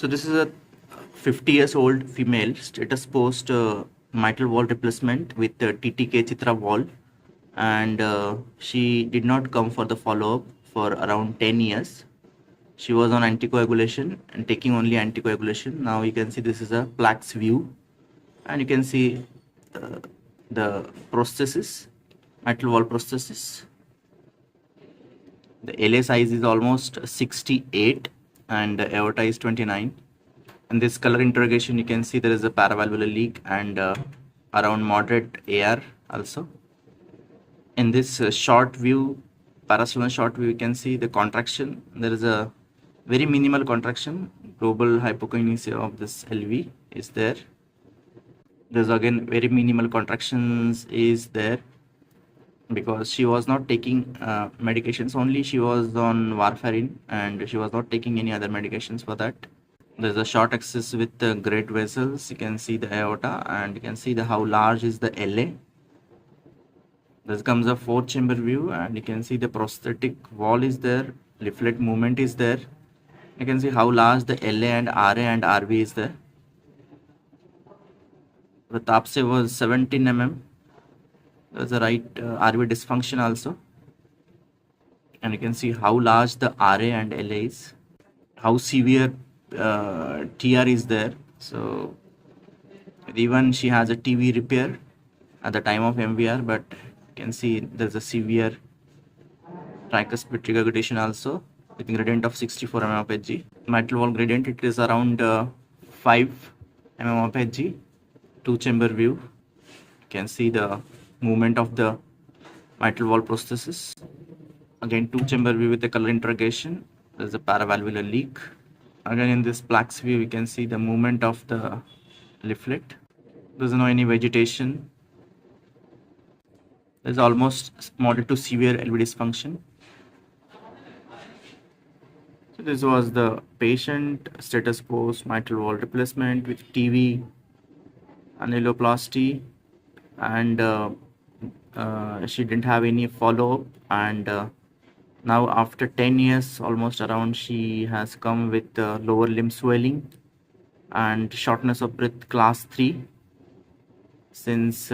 So this is a 50 years old female status post mitral valve replacement with TTK Chitra valve, and she did not come for the follow-up for around 10 years. She was on anticoagulation and taking only anticoagulation. Now you can see this is a plaques view, and you can see the prosthesis, mitral valve prosthesis. The LA size is almost 68 and the aorta is 29. In this color interrogation, you can see there is a paravalvular leak and around moderate AR also. In this short view, parasternal short view, you can see the contraction. There is a very minimal contraction. Global hypokinesia of this LV is there. There's again very minimal contractions is there because she was not taking medications. Only she was on warfarin and she was not taking any other medications for that. There's a short axis with the great vessels. You can see the aorta and you can see how large is the LA. This comes a 4-chamber view and you can see the prosthetic wall is there, leaflet movement is there. You can see how large the LA and RA and RV is there. The TAPSE was 17 mm. There's a right RV dysfunction also. And you can see how large the RA and LA is. How severe TR is there. So even she has a TV repair at the time of MVR, but you can see there's a severe tricuspid regurgitation also with a gradient of 64 mm of Hg. Mitral valve gradient, it is around 5 mm of Hg. 2-chamber view. You can see the movement of the mitral valve prosthesis. Again, 2-chamber view with the color interrogation. There's a paravalvular leak. Again, in this plaques view, you can see the movement of the leaflet. There's no any vegetation. There's almost moderate to severe LV dysfunction. So this was the patient status post mitral valve replacement with TV annuloplasty, and she didn't have any follow-up, and now after 10 years almost around, she has come with lower limb swelling and shortness of breath class 3 since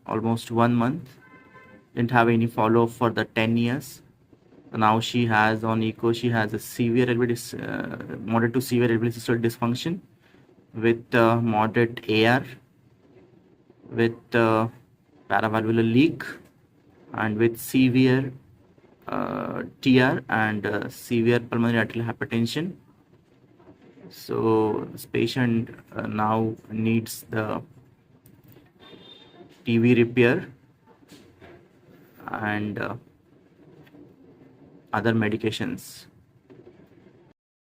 almost 1 month. Didn't have any follow-up for the 10 years. Now she has on echo, she has a severe moderate to severe LV systolic dysfunction with moderate AR, with paravalvular leak, and with severe TR and severe pulmonary arterial hypertension. So this patient now needs the TV repair and other medications.